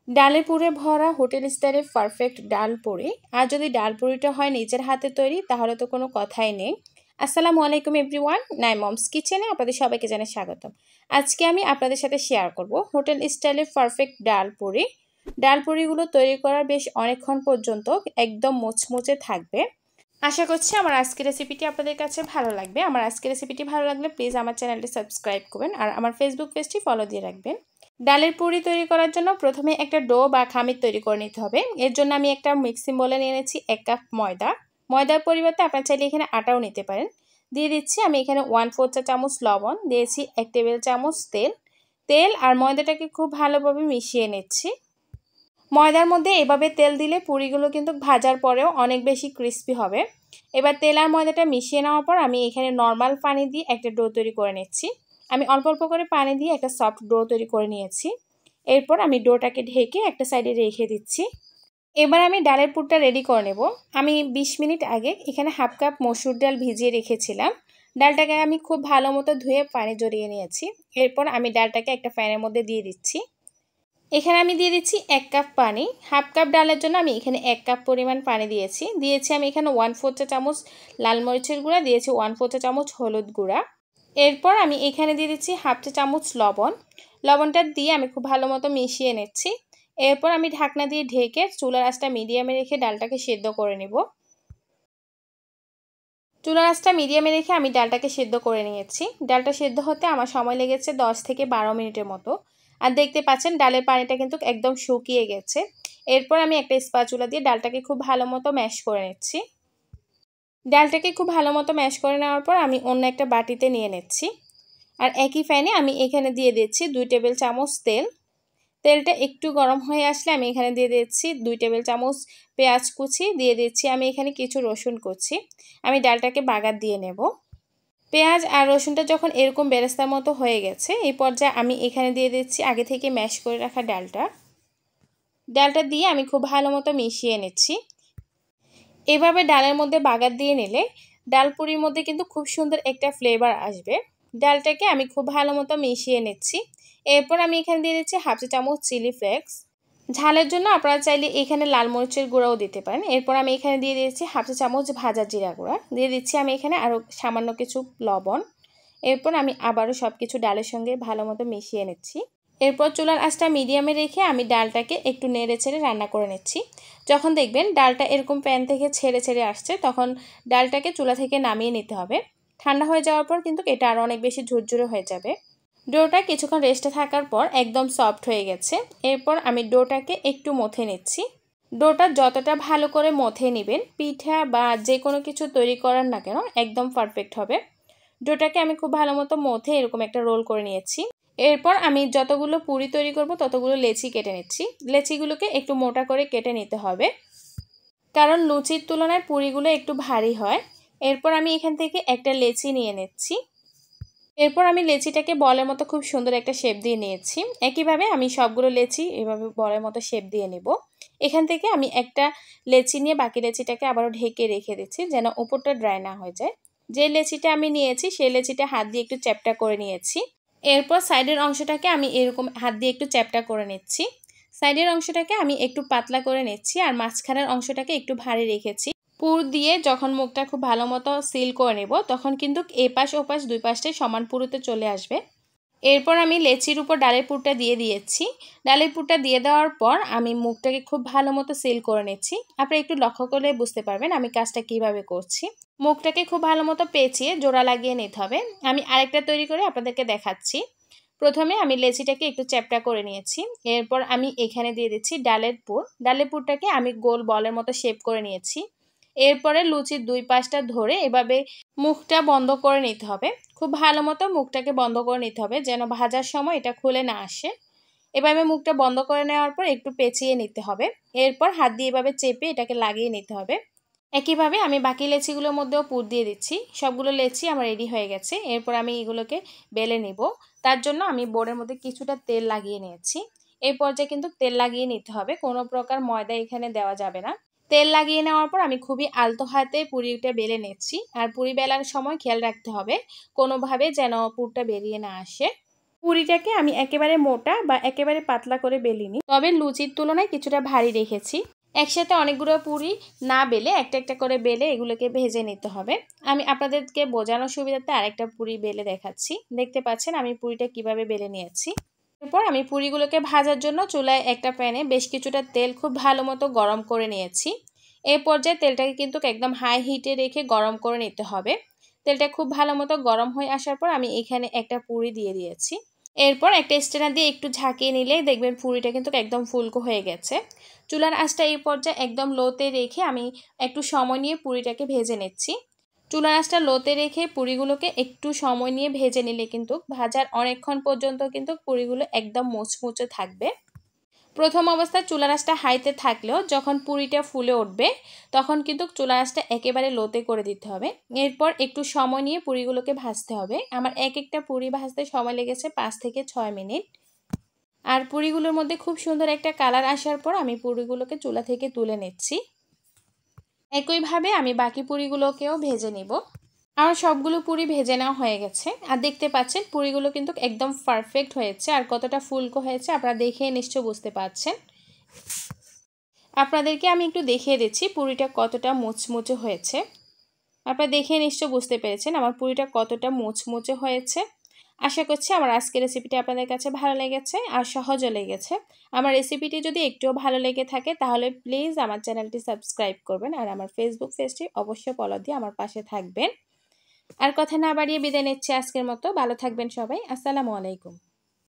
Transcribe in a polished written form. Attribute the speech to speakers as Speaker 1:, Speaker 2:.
Speaker 1: ডালে পুরে ভরা হোটেল স্টাইলের পারফেক্ট ডাল পুরি। আর যদি ডাল পুরিটা হয় নিজের হাতে তৈরি তাহলে তো কোনো কথাই নেই। আসসালামু আলাইকুম এভরিওয়ান, মমস কিচেনে আপনাদের সবাইকে জানাই স্বাগতম। আজকে আমি আপনাদের সাথে শেয়ার করব হোটেল স্টাইলের পারফেক্ট ডাল পুরি। ডাল পুরিগুলো তৈরি করার বেশ অনেকক্ষণ পর্যন্ত একদম মুচমুচে থাকবে। আশা করছি আমার আজকের রেসিপিটি আপনাদের কাছে ভালো লাগবে। আমার আজকের রেসিপিটি ভালো লাগলে প্লিজ আমার চ্যানেলটি সাবস্ক্রাইব করবেন আর আমার ফেসবুক পেজটি ফলো দিয়ে রাখবেন। ডালের পুরি তৈরি করার জন্য প্রথমে একটা ডো বা খামির তৈরি করে নিতে হবে। এর জন্য আমি একটা মিক্সিং বোলে নিয়ে নিয়েছি 1 কাপ ময়দা। ময়দার পরিবর্তে আপনারা চাইলে এখানে আটাও নিতে পারেন। দিয়ে দিচ্ছি আমি এখানে 1/4 চা চামচ লবণ, দিয়েছি 1 টেবিল চামচ তেল আর ময়দাটাকে খুব ভালোভাবে মিশিয়ে নিচ্ছি। ময়দার মধ্যে এভাবে তেল দিলে পুরিগুলো কিন্তু ভাজার পরেও অনেক বেশি ক্রিস্পি হবে। এবার তেল আর ময়দাটা মিশিয়ে নেওয়ার পর আমি এখানে নর্মাল পানি দিয়ে একটা ডো তৈরি করে নিচ্ছি। আমি অল্প অল্প করে পানি দিয়ে একটা সফট ডো তৈরি করে নিয়েছি। এরপর আমি ডোটাকে ঢেকে একটা সাইডে রেখে দিচ্ছি। এবার আমি ডালের পুরটা রেডি করে নেব। আমি 20 মিনিট আগে এখানে 1/2 কাপ মসুর ডাল ভিজিয়ে রেখেছিলাম। ডালটাকে আমি খুব ভালো মতো ধুয়ে পানি ঝরিয়ে নিয়েছি। এরপর আমি ডালটাকে একটা প্যানের মধ্যে দিয়ে দিচ্ছি। এখানে আমি দিয়ে দিচ্ছি 1 কাপ পানি। 1/2 কাপ ডালের জন্য আমি এখানে 1 কাপ পরিমাণ পানি দিয়েছি আমি এখানে 1/4 চা চামচ লাল মরিচের গুঁড়া, দিয়েছি 1/4 চা চামচ হলুদ গুঁড়া। এরপর আমি এখানে দিয়ে দিচ্ছি 1/2 চা চামচ লবণ। লবণটা দিয়ে আমি খুব ভালো মতো মিশিয়ে নিচ্ছি। এরপর আমি ঢাকনা দিয়ে ঢেকে চুলার আঁচটা মিডিয়ামে রেখে ডালটাকে সেদ্ধ করে নেব। চুলার আঁচটা মিডিয়ামে রেখে আমি ডালটাকে সেদ্ধ করে নিয়েছি। ডালটা সেদ্ধ হতে আমার সময় লেগেছে 10 থেকে 12 মিনিটের মতো। আর দেখতে পাচ্ছেন ডালের পানিটা কিন্তু একদম শুকিয়ে গেছে। এরপর আমি একটা স্প্যাচুলা দিয়ে ডালটাকে খুব ভালো মতো ম্যাশ করে নিচ্ছি। ডালটাকে খুব ভালো মতো ম্যাশ করে নেওয়ার পর আমি অন্য একটা বাটিতে নিয়ে নিচ্ছি। আর একই প্যানে আমি এখানে দিয়ে দিচ্ছি 2 টেবিল চামচ তেল। তেলটা একটু গরম হয়ে আসলে আমি এখানে দিয়ে দিচ্ছি 2 টেবিল চামচ পেঁয়াজ কুচি, দিয়ে দিচ্ছি আমি এখানে কিছু রসুন কুচি। আমি ডালটাকে বাগার দিয়ে নেব। পেঁয়াজ আর রসুনটা যখন এরকম বেরেস্তার মতো হয়ে গেছে এই পর্যায়ে আমি এখানে দিয়ে দিচ্ছি আগে থেকে ম্যাশ করে রাখা ডালটা দিয়ে আমি খুব ভালো মতো মিশিয়ে নিচ্ছি। এভাবে ডালের মধ্যে বাগার দিয়ে নিলে ডাল পুরির মধ্যে কিন্তু খুব সুন্দর একটা ফ্লেভার আসবে। ডালটাকে আমি খুব ভালো মতো মিশিয়ে নিচ্ছি। এরপর আমি এখানে দিয়ে দিচ্ছি 1/2 চা চামচ চিলি ফ্লেক্স। ঝালের জন্য আপনারা চাইলে এখানে লাল মরিচের গুঁড়াও দিতে পারেন। এরপর আমি এখানে দিয়ে দিচ্ছি 1/2 চা চামচ ভাজা জিরা গুঁড়া, দিয়ে দিচ্ছি আমি এখানে আরও সামান্য কিছু লবণ। এরপর আমি আবারও সব কিছু ডালের সঙ্গে ভালো মতো মিশিয়ে নিচ্ছি। এরপর চুলার আঁচটা মিডিয়ামে রেখে আমি ডালটাকে একটু নেড়ে ছেড়ে রান্না করে নিচ্ছি। যখন দেখবেন ডালটা এরকম প্যান থেকে ছেড়ে ছেড়ে আসছে তখন ডালটাকে চুলা থেকে নামিয়ে নিতে হবে। ঠান্ডা হয়ে যাওয়ার পর কিন্তু এটা আরও অনেক বেশি ঝুরঝুরে হয়ে যাবে। ডোটা কিছুক্ষণ রেস্টে থাকার পর একদম সফট হয়ে গেছে। এরপর আমি ডোটাকে একটু মথে নিচ্ছি। ডোটা যতটা ভালো করে মথে নেবেন পিঠা বা যে কোনো কিছু তৈরি করার না কেন একদম পারফেক্ট হবে। ডোটাকে আমি খুব ভালো মতো মথে এরকম একটা রোল করে নিয়েছি। এরপর আমি যতগুলো পুরি তৈরি করব ততগুলো লেচি কেটে নিচ্ছি। লেচিগুলোকে একটু মোটা করে কেটে নিতে হবে, কারণ লুচির তুলনায় পুরিগুলো একটু ভারী হয়। এরপর আমি এখান থেকে একটা লেচি নিয়ে নিচ্ছি। এরপর আমি লেচিটাকে বলের মতো খুব সুন্দর একটা শেপ দিয়ে নিয়েছি। একইভাবে আমি সবগুলো লেচি এভাবে বলের মতো শেপ দিয়ে নেব। এখান থেকে আমি একটা লেচি নিয়ে বাকি লেচিটাকে আবারও ঢেকে রেখে দিচ্ছি যেন উপরটা ড্রাই না হয়ে যায়। যে লেচিটা আমি নিয়েছি সেই লেচিটা হাত দিয়ে একটু চ্যাপ্টা করে নিয়েছি। এরপর সাইডের অংশটাকে আমি এরকম হাত দিয়ে একটু চ্যাপ্টা করে নিচ্ছি। সাইডের অংশটাকে আমি একটু পাতলা করে নিচ্ছি আর মাঝখানের অংশটাকে একটু ভারী রেখেছি। পুর দিয়ে যখন মুখটা খুব ভালো মতো সিল করে নেব তখন কিন্তু এপাশ ওপাশ দুই পাশটাই সমান পুরোতে চলে আসবে। এরপর আমি লেচির উপর ডালের পুরটা দিয়ে দিয়েছি। ডালের পুরটা দিয়ে দেওয়ার পর আমি মুখটাকে খুব ভালো মতো সিল করে নিচ্ছি। আপনারা একটু লক্ষ্য করলে বুঝতে পারবেন আমি কাজটা কিভাবে করছি। মুখটাকে খুব ভালো মতো পেঁচিয়ে জোড়া লাগিয়ে নিতে হবে। আমি আরেকটা তৈরি করে আপনাদেরকে দেখাচ্ছি। প্রথমে আমি লেচিটাকে একটু চ্যাপ্টা করে নিয়েছি। এরপর আমি এখানে দিয়ে দিচ্ছি ডালের পুর। ডালের পুরটাকে আমি গোল বলের মতো শেপ করে নিয়েছি। এরপরে লুচির দুই পাশটা ধরে এভাবে মুখটা বন্ধ করে নিতে হবে। খুব ভালো মতো মুখটাকে বন্ধ করে নিতে হবে যেন ভাজার সময় এটা খুলে না আসে। এভাবে মুখটা বন্ধ করে নেওয়ার পর একটু পেঁচিয়ে নিতে হবে। এরপর হাত দিয়ে এভাবে চেপে এটাকে লাগিয়ে নিতে হবে। একইভাবে আমি বাকি লেচিগুলোর মধ্যেও পুর দিয়ে দিচ্ছি। সবগুলো লেচি আমার রেডি হয়ে গেছে। এরপর আমি এগুলোকে বেলে নেব। তার জন্য আমি বোর্ডের মধ্যে কিছুটা তেল লাগিয়ে নিয়েছি। এই পর্যায়ে কিন্তু তেল লাগিয়ে নিতে হবে, কোনো প্রকার ময়দা এখানে দেওয়া যাবে না। তেল লাগিয়ে নেওয়ার পর আমি খুবই আলতো হাতে পুরিটা বেলে নিচ্ছি। আর পুরি বেলার সময় খেয়াল রাখতে হবে কোনোভাবে যেন পুরটা বেরিয়ে না আসে। পুরিটাকে আমি একেবারে মোটা বা একেবারে পাতলা করে বেলিনি, তবে লুচির তুলনায় কিছুটা ভারী রেখেছি। একসাথে অনেকগুলো পুরি না বেলে একটা একটা করে বেলে এগুলোকে ভেজে নিতে হবে। আমি আপনাদেরকে বোঝানোর সুবিধার্থে আরেকটা পুরি বেলে দেখাচ্ছি। দেখতে পাচ্ছেন আমি পুরিটা কিভাবে বেলে নিয়েছি। এরপর আমি পুরিগুলোকে ভাজার জন্য চুলায় একটা প্যানে বেশ কিছুটা তেল খুব ভালো মতো গরম করে নিয়েছি। এই পর্যায়ে তেলটাকে কিন্তু একদম হাই হিটে রেখে গরম করে নিতে হবে। তেলটা খুব ভালো মতো গরম হয়ে আসার পর আমি এখানে একটা পুরি দিয়ে দিয়েছি। এরপর একটা স্ট্যান্ড দিয়ে একটু ঝাঁকিয়ে নিলেই দেখবেন পুরিটা কিন্তু একদম ফুলকো হয়ে গেছে। চুলার আঁচটা এই পর্যায়ে একদম লোতে রেখে আমি একটু সময় নিয়ে পুরিটাকে ভেজে নিচ্ছি। চুলার আঁচটা লোতে রেখে পুরিগুলোকে একটু সময় নিয়ে ভেজে নিলে কিন্তু ভাজার অনেকক্ষণ পর্যন্ত কিন্তু পুরিগুলো একদম মুচমুচে থাকবে। প্রথম অবস্থায় চুলার আঁচটা হাইতে থাকলেও যখন পুরিটা ফুলে উঠবে তখন কিন্তু চুলার আঁচটা একেবারে লোতে করে দিতে হবে। এরপর একটু সময় নিয়ে পুরিগুলোকে ভাজতে হবে। আমার এক একটা পুরি ভাজতে সময় লেগেছে 5 থেকে 6 মিনিট। আর পুরিগুলোর মধ্যে খুব সুন্দর একটা কালার আসার পর আমি পুরিগুলোকে চুলা থেকে তুলে নিচ্ছি। একইভাবে আমি বাকি পুরিগুলোকেও ভেজে নিব। আমার সবগুলো পুরি ভেজে নেওয়া হয়ে গেছে। আর দেখতে পাচ্ছেন পুরিগুলো কিন্তু একদম পারফেক্ট হয়েছে আর কতটা ফুলকো হয়েছে আপনারা দেখে নিশ্চয় বুঝতে পারছেন। আপনাদেরকে আমি একটু দেখিয়ে দিচ্ছি পুরিটা কতটা মুচমুচে হয়েছে। আপনারা দেখে নিশ্চয় বুঝতে পেরেছেন আমার পুরিটা কতটা মুচমুচে হয়েছে। আশা করছি আমার আজকের রেসিপিটি আপনাদের কাছে ভালো লেগেছে আর সহজও লেগেছে। আমার রেসিপিটি যদি একটুও ভালো লেগে থাকে তাহলে প্লিজ আমার চ্যানেলটি সাবস্ক্রাইব করবেন আর আমার ফেসবুক পেজটি অবশ্যই ফলো দিয়ে আমার পাশে থাকবেন। আর কথা না বাড়িয়ে বিদায় নিচ্ছি আজকের মতো। ভালো থাকবেন সবাই। আসসালামু আলাইকুম।